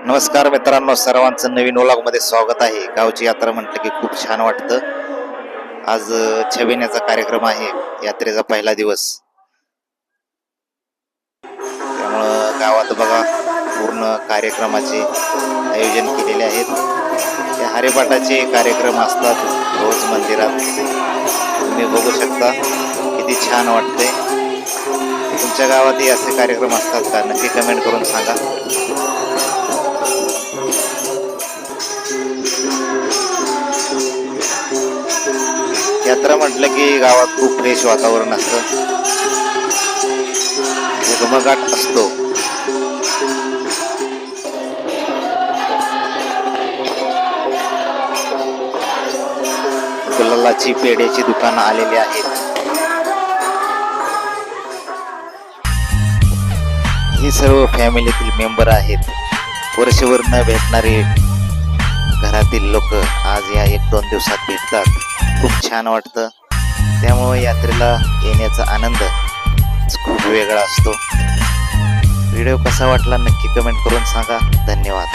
नमस्कार मित्रांनो, सर्वांचं नवीन व्लॉगमध्ये स्वागत आहे. गावची यात्रा म्हटलं की खूप छान वाटतं. आज छबिन्याचा कार्यक्रम आहे, यात्रेचा पहिला दिवस. त्यामुळं गावात बघा पूर्ण कार्यक्रमाचे आयोजन केलेले आहेत. हे हरिपाठाचे कार्यक्रम असतात रोज मंदिरात. तुम्ही बघू शकता किती छान वाटते. तुमच्या गावातही असे कार्यक्रम असतात का? नक्की कमेंट करून सांगा. यात्रा म्हटलं की गावात खूप फ्रेश वातावरण असतं, झगमगाट असतो. गुलालाची पेढ्याची दुकानं आलेली आहेत. हे सर्व फॅमिलीतील मेंबर आहेत. वर्षभर न भेटणारे घरातील लोक आज या 1-2 दिवसात भेटतात. खूप छान वाटतं. त्यामुळे यात्रेला येण्याचा आनंद खूप वेगळा असतो. व्हिडिओ कसा वाटला नक्की कमेंट करून सांगा. धन्यवाद.